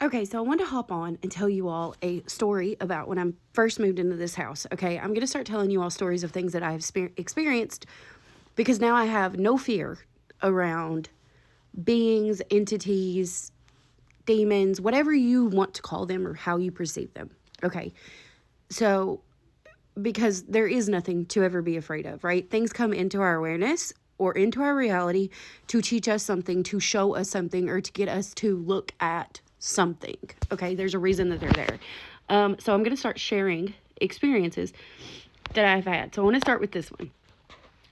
Okay, so I wanted to hop on and tell you all a story about when I first moved into this house. Okay, I'm going to start telling you all stories of things that I have experienced because now I have no fear around beings, entities, demons, whatever you want to call them or how you perceive them. Okay, so because there is nothing to ever be afraid of, right? Things come into our awareness or into our reality to teach us something, to show us something, or to get us to look at something. Okay, there's a reason that they're there. So I'm going to start sharing experiences that I've had. So I want to start with this one.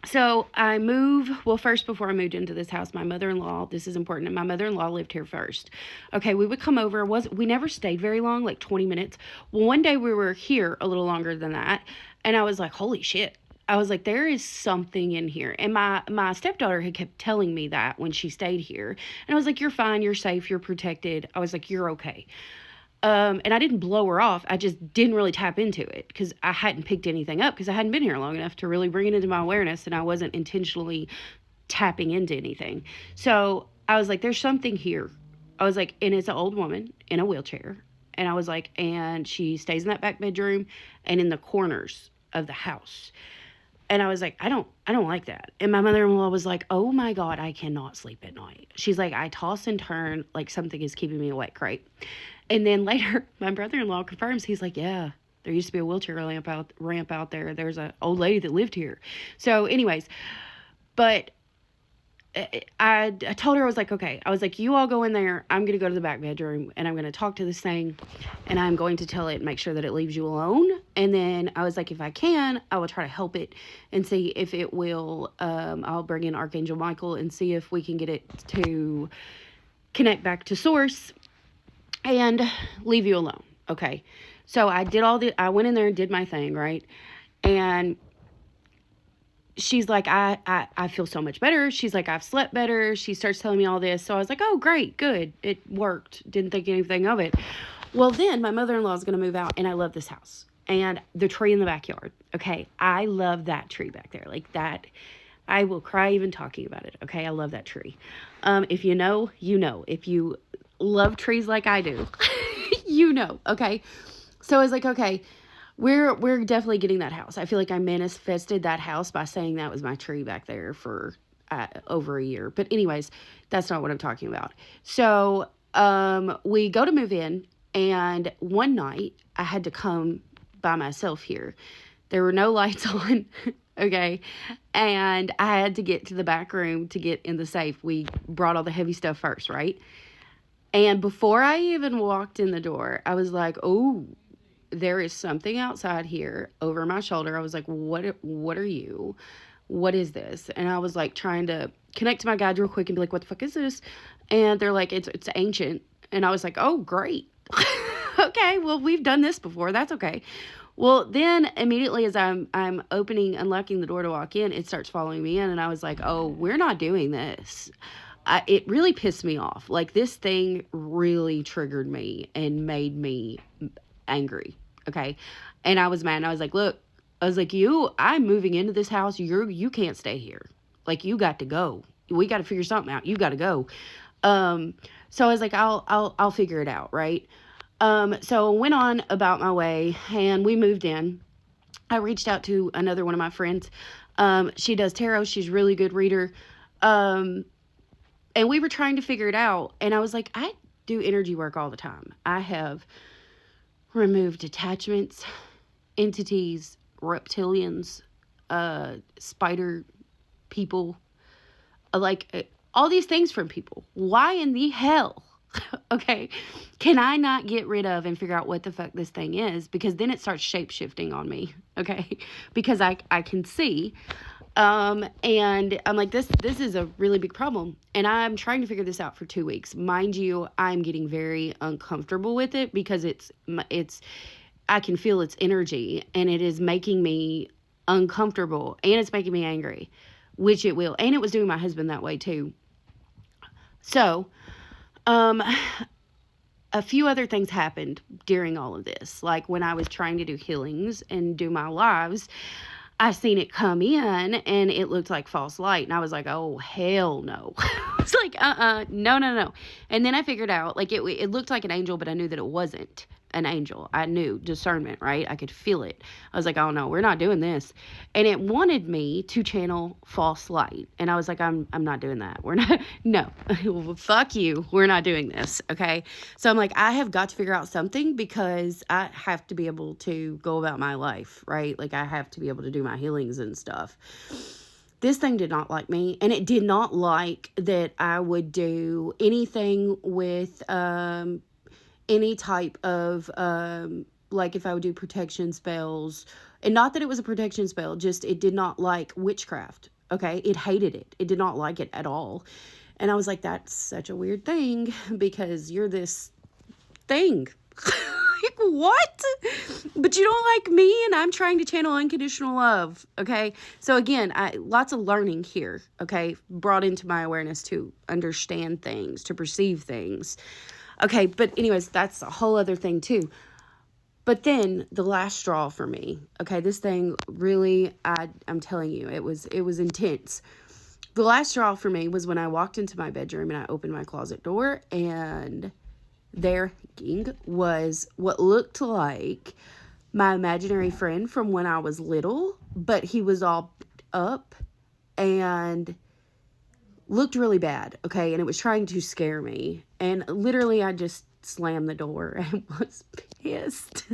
So first, before I moved into this house, my mother-in-law, this is important, my mother-in-law lived here first. Okay, we would come over, we never stayed very long, like 20 minutes. Well, one day we were here a little longer than that, and I was like, holy shit. I was like, there is something in here. And my stepdaughter had kept telling me that when she stayed here. And I was like, you're fine, you're safe, you're protected. I was like, you're okay. And I didn't blow her off. I just didn't really tap into it because I hadn't picked anything up because I hadn't been here long enough to really bring it into my awareness, and I wasn't intentionally tapping into anything. So I was like, there's something here. I was like, and it's an old woman in a wheelchair. And I was like, and she stays in that back bedroom and in the corners of the house. And I was like, I don't like that. And my mother-in-law was like, oh my God, I cannot sleep at night. She's like, I toss and turn like something is keeping me awake, right? And then later, my brother-in-law confirms, he's like, yeah, there used to be a wheelchair ramp out there. There's an old lady that lived here. So anyways, but I told her, I was like, okay, I was like, you all go in there. I'm going to go to the back bedroom and I'm going to talk to this thing and I'm going to tell it, make sure that it leaves you alone. And then I was like, if I can, I will try to help it and see if it will, I'll bring in Archangel Michael and see if we can get it to connect back to source and leave you alone. Okay. So I went in there and did my thing. Right. And she's like, I feel so much better. She's like, I've slept better. She starts telling me all this. So I was like, oh, great, good. It worked. Didn't think anything of it. Well, then my mother-in-law is going to move out, and I love this house. And the tree in the backyard. Okay, I love that tree back there. Like that, I will cry even talking about it. Okay, I love that tree. If you know, you know. If you love trees like I do, you know. Okay, so I was like, okay, we're definitely getting that house. I feel like I manifested that house by saying that was my tree back there for over a year. But anyways, that's not what I'm talking about. So we go to move in, and one night I had to come by myself here. There were no lights on. Okay. And I had to get to the back room to get in the safe. We brought all the heavy stuff first, right? And before I even walked in the door, I was like, oh, there is something outside here over my shoulder. I was like, what are you? What is this? And I was like trying to connect to my guide real quick and be like, what the fuck is this? And they're like, it's ancient. And I was like, oh, great. Okay, well, we've done this before. That's okay. Well, then immediately as I'm unlocking the door to walk in, it starts following me in. And I was like, oh, we're not doing this. It really pissed me off. Like, this thing really triggered me and made me angry. Okay. And I was mad. And I was like, look, I was like, I'm moving into this house. You can't stay here. Like, you got to go. We got to figure something out. You got to go. So I was like, I'll figure it out. Right. So I went on about my way and we moved in. I reached out to another one of my friends. She does tarot. She's a really good reader. And we were trying to figure it out. And I was like, I do energy work all the time. I have removed attachments, entities, reptilians, spider people, all these things from people. Why in the hell, okay, can I not get rid of and figure out what the fuck this thing is? Because then it starts shape-shifting on me, okay? Because I can see, and I'm like, this is a really big problem. And I'm trying to figure this out for 2 weeks. Mind you, I'm getting very uncomfortable with it because I can feel its energy and it is making me uncomfortable and it's making me angry, which it will. And it was doing my husband that way too. So, a few other things happened during all of this. Like when I was trying to do healings and do my lives, I seen it come in and it looked like false light. And I was like, oh, hell no. I was like, no, no, no. And then I figured out, like, it looked like an angel, but I knew that it wasn't an angel. I knew discernment, right? I could feel it. I was like, oh no, we're not doing this. And it wanted me to channel false light. And I was like, I'm not doing that. We're not, no, fuck you. We're not doing this. Okay. So I'm like, I have got to figure out something because I have to be able to go about my life, right? Like I have to be able to do my healings and stuff. This thing did not like me, and it did not like that I would do anything with, any type of, like if I would do protection spells, and not that it was a protection spell, just it did not like witchcraft. Okay. It hated it. It did not like it at all. And I was like, that's such a weird thing because you're this thing. Like, what? But you don't like me and I'm trying to channel unconditional love. Okay. So again, lots of learning here. Okay. Brought into my awareness to understand things, to perceive things. Okay, but anyways, that's a whole other thing too. But then the last straw for me, okay, this thing really, I'm telling you, it was intense. The last straw for me was when I walked into my bedroom and I opened my closet door, and there was what looked like my imaginary friend from when I was little, but he was all up and looked really bad, okay? And it was trying to scare me. And literally, I just slammed the door and was pissed.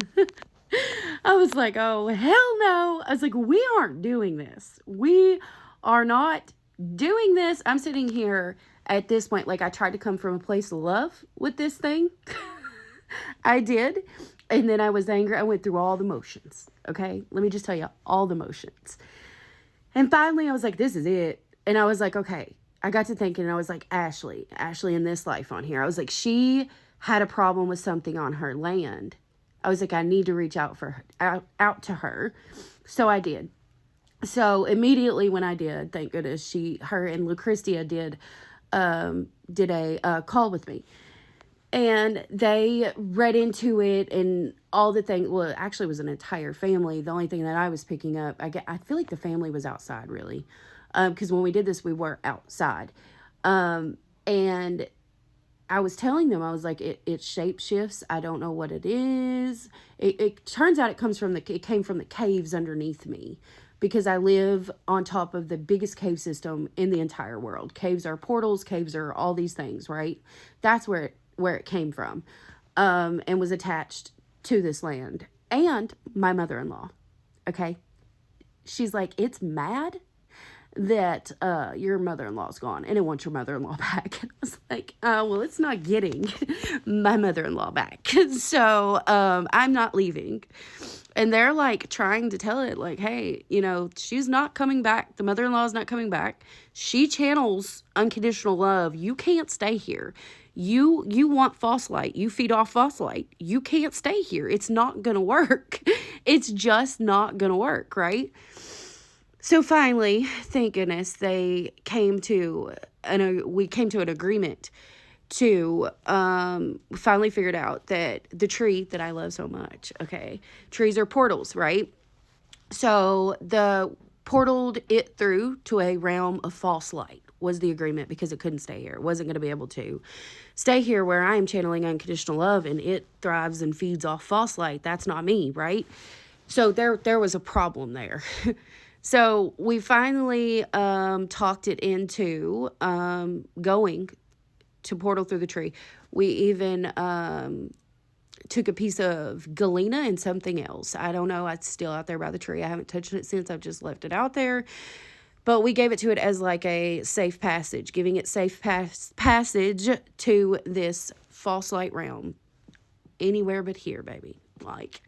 I was like, oh, hell no. I was like, we aren't doing this. We are not doing this. I'm sitting here at this point, like I tried to come from a place of love with this thing. I did. And then I was angry. I went through all the motions, okay? Let me just tell you, all the motions. And finally, I was like, this is it. And I was like, okay. I got to thinking, and I was like, Ashley in this life on here. I was like, she had a problem with something on her land. I was like, I need to reach out out to her. So I did. So immediately when I did, thank goodness, her and Lucretia did a call with me. And they read into it and all the things. Well, it actually was an entire family. The only thing that I was picking up, I feel like the family was outside, really. Because when we did this, we were outside. And I was telling them, I was like, it shape shifts. I don't know what it is. It turns out it came from the caves underneath me, because I live on top of the biggest cave system in the entire world. Caves are portals. Caves are all these things, right? That's where it came from, and was attached to this land. And my mother-in-law, okay? She's like, it's mad that your mother-in-law's gone and it wants your mother-in-law back. And I was like, well, it's not getting my mother-in-law back. So I'm not leaving. And they're like trying to tell it like, hey, she's not coming back. The mother-in-law is not coming back. She channels unconditional love. You can't stay here. You want false light. You feed off false light. You can't stay here. It's not going to work. It's just not going to work, right? So finally, thank goodness, we came to an agreement to finally figured out that the tree that I love so much, okay, trees are portals, right? So the portaled it through to a realm of false light was the agreement, because it couldn't stay here. It wasn't going to be able to stay here where I am channeling unconditional love and it thrives and feeds off false light. That's not me, right? So there was a problem there. So we finally talked it into going to portal through the tree. We even took a piece of galena and something else. I don't know. It's still out there by the tree. I haven't touched it since. I've just left it out there. But we gave it to it as like a safe passage, giving it safe passage to this false light realm. Anywhere but here, baby. Like,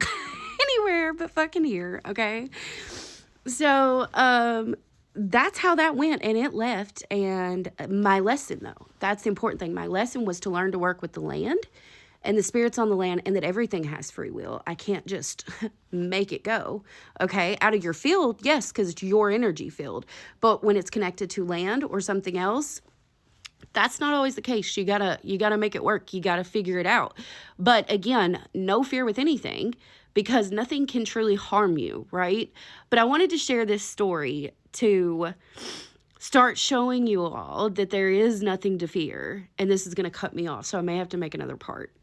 anywhere but fucking here, okay? So, that's how that went, and it left. And my lesson, though, that's the important thing. My lesson was to learn to work with the land and the spirits on the land, and that everything has free will. I can't just make it go, okay? Out of your field, yes, because it's your energy field. But when it's connected to land or something else, That's not always the case. You gotta make it work. You gotta figure it out. But again, no fear with anything, because nothing can truly harm you, right? But I wanted to share this story to start showing you all that there is nothing to fear. And this is going to cut me off, so I may have to make another part.